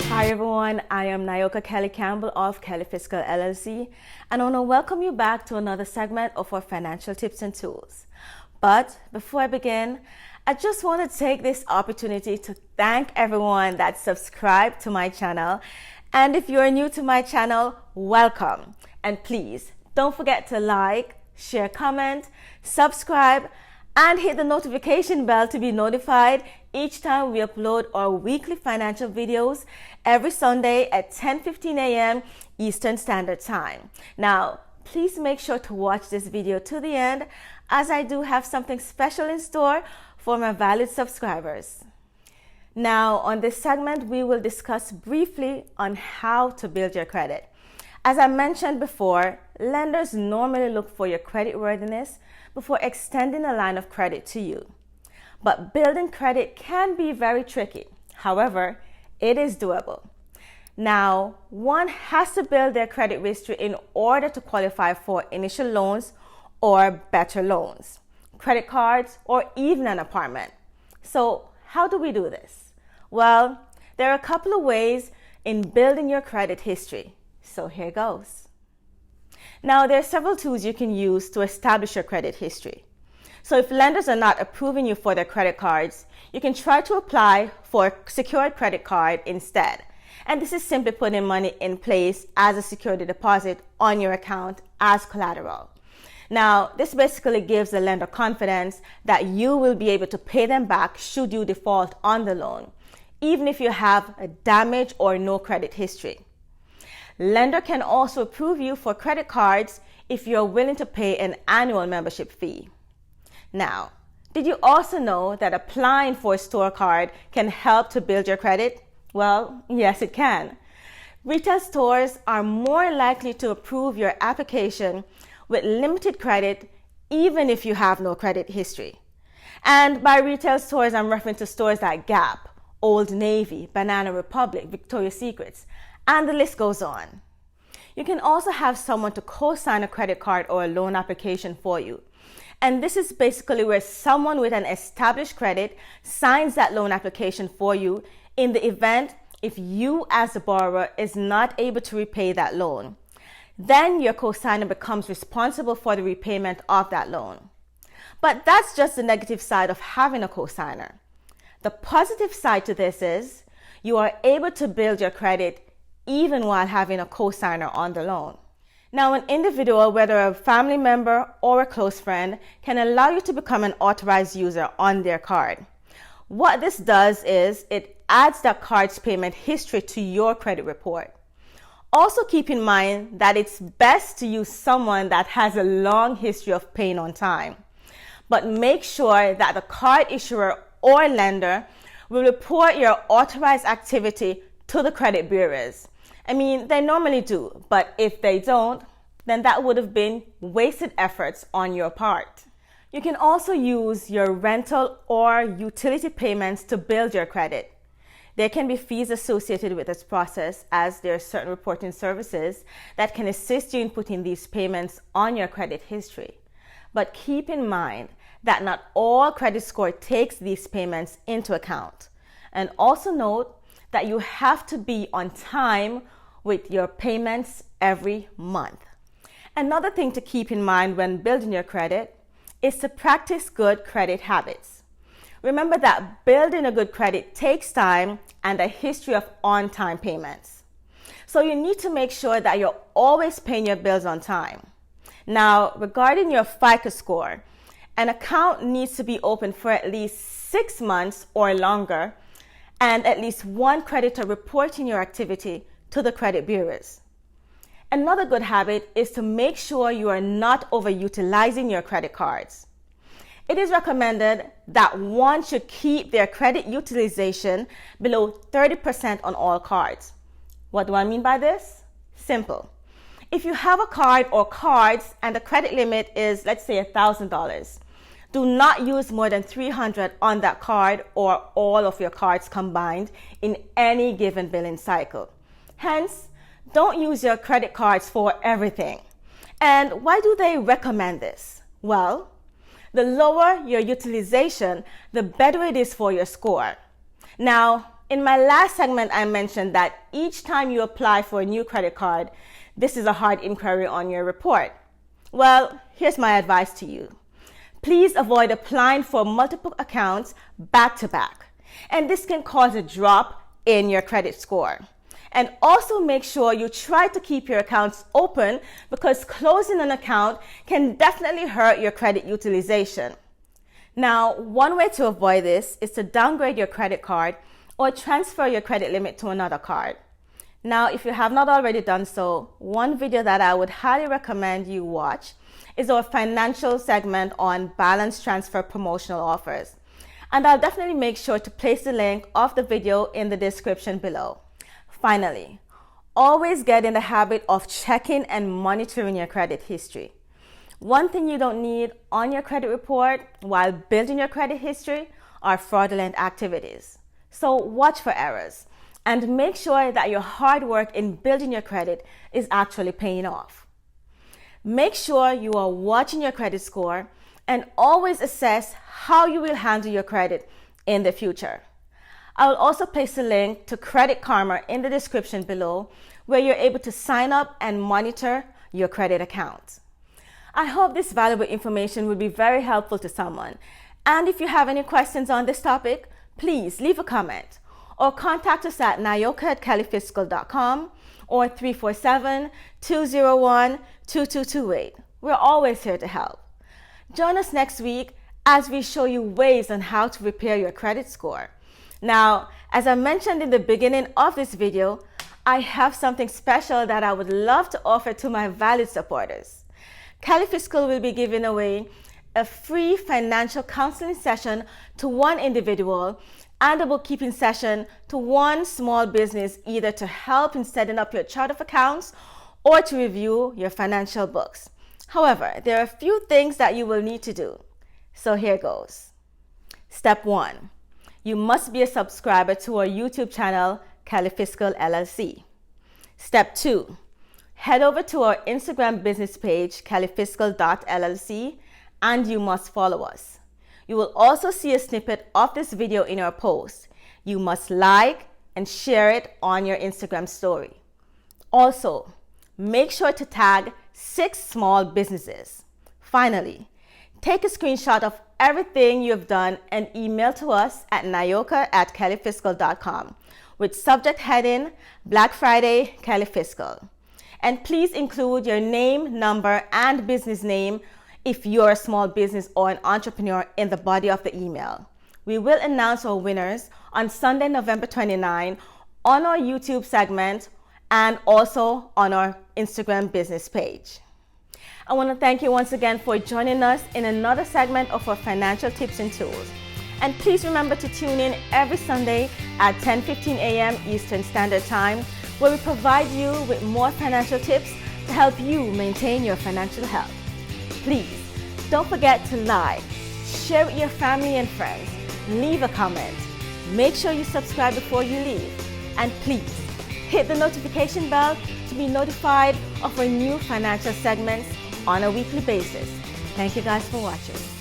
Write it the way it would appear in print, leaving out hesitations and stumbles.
Hi everyone, I am Nayoka Kelly Campbell of Kelly Fiscal LLC, and I want to welcome you back to another segment of our financial tips and tools. But before I begin, I just want to take this opportunity to thank everyone that subscribed to my channel. And if you're new to my channel, welcome. And please don't forget to like, share, comment, subscribe, and hit the notification bell to be notified each time we upload our weekly financial videos every Sunday at 10:15 a.m. Eastern Standard Time. Now, please make sure to watch this video to the end, as I do have something special in store for my valued subscribers. Now, on this segment, we will discuss briefly on how to build your credit. As I mentioned before, lenders normally look for your creditworthiness before extending a line of credit to you. But building credit can be very tricky. However, it is doable. Now, one has to build their credit history in order to qualify for initial loans or better loans, credit cards, or even an apartment. So, how do we do this? Well, there are a couple of ways in building your credit history. So here goes. Now, there are several tools you can use to establish your credit history. So if lenders are not approving you for their credit cards, you can try to apply for a secured credit card instead. And this is simply putting money in place as a security deposit on your account as collateral. Now, this basically gives the lender confidence that you will be able to pay them back should you default on the loan, even if you have a damage or no credit history. Lender can also approve you for credit cards if you're willing to pay an annual membership fee. Now, did you also know that applying for a store card can help to build your credit? Well, yes, it can. Retail stores are more likely to approve your application with limited credit, even if you have no credit history. And by retail stores, I'm referring to stores like Gap, Old Navy, Banana Republic, Victoria's Secrets, and the list goes on. You can also have someone to co-sign a credit card or a loan application for you. And this is basically where someone with an established credit signs that loan application for you in the event if you as the borrower is not able to repay that loan. Then your co-signer becomes responsible for the repayment of that loan. But that's just the negative side of having a co-signer. The positive side to this is you are able to build your credit even while having a co-signer on the loan. Now, an individual, whether a family member or a close friend, can allow you to become an authorized user on their card. What this does is it adds that card's payment history to your credit report. Also keep in mind that it's best to use someone that has a long history of paying on time. But make sure that the card issuer or lender will report your authorized activity to the credit bureaus. I mean, they normally do, but if they don't, then that would have been wasted efforts on your part. You can also use your rental or utility payments to build your credit. There can be fees associated with this process, as there are certain reporting services that can assist you in putting these payments on your credit history. But keep in mind that not all credit score takes these payments into account. And also note that you have to be on time with your payments every month. Another thing to keep in mind when building your credit is to practice good credit habits. Remember that building a good credit takes time and a history of on-time payments. So you need to make sure that you're always paying your bills on time. Now, regarding your FICO score, an account needs to be open for at least 6 months or longer, and at least one creditor reporting your activity to the credit bureaus. Another good habit is to make sure you are not overutilizing your credit cards. It is recommended that one should keep their credit utilization below 30% on all cards. What do I mean by this? Simple. If you have a card or cards and the credit limit is, let's say, $1,000, do not use more than $300 on that card or all of your cards combined in any given billing cycle. Hence, don't use your credit cards for everything. And why do they recommend this? Well, the lower your utilization, the better it is for your score. Now, in my last segment, I mentioned that each time you apply for a new credit card, this is a hard inquiry on your report. Well, here's my advice to you. Please avoid applying for multiple accounts back to back, and this can cause a drop in your credit score. And also make sure you try to keep your accounts open, because closing an account can definitely hurt your credit utilization. Now, one way to avoid this is to downgrade your credit card or transfer your credit limit to another card. Now, if you have not already done so, one video that I would highly recommend you watch is our financial segment on balance transfer promotional offers. And I'll definitely make sure to place the link of the video in the description below. Finally, always get in the habit of checking and monitoring your credit history. One thing you don't need on your credit report while building your credit history are fraudulent activities. So watch for errors and make sure that your hard work in building your credit is actually paying off. Make sure you are watching your credit score and always assess how you will handle your credit in the future. I will also place a link to Credit Karma in the description below, where you're able to sign up and monitor your credit account. I hope this valuable information will be very helpful to someone. And if you have any questions on this topic, please leave a comment or contact us at nayoka@kellyfiscal.com or 347-201-2228. We're always here to help. Join us next week as we show you ways on how to repair your credit score. Now, as I mentioned in the beginning of this video, I have something special that I would love to offer to my valued supporters. Kelly Fiscal will be giving away a free financial counseling session to one individual and a bookkeeping session to one small business, either to help in setting up your chart of accounts or to review your financial books. However, there are a few things that you will need to do. So here goes. Step 1. You must be a subscriber to our YouTube channel, Kelly Fiscal LLC. Step 2. Head over to our Instagram business page, kellyfiscal.llc, and you must follow us. You will also see a snippet of this video in our post. You must like and share it on your Instagram story. Also, make sure to tag 6 small businesses. Finally, take a screenshot of everything you've done and email to us at nayoka@kellyfiscal.com with subject heading Black Friday Kelly Fiscal. And please include your name, number, and business name if you're a small business or an entrepreneur in the body of the email. We will announce our winners on Sunday, November 29 on our YouTube segment and also on our Instagram business page. I want to thank you once again for joining us in another segment of our financial tips and tools. And please remember to tune in every Sunday at 10:15 a.m. Eastern Standard Time, where we provide you with more financial tips to help you maintain your financial health. Please don't forget to like, share with your family and friends, leave a comment, make sure you subscribe before you leave, and please hit the notification bell to be notified of our new financial segments on a weekly basis. Thank you guys for watching.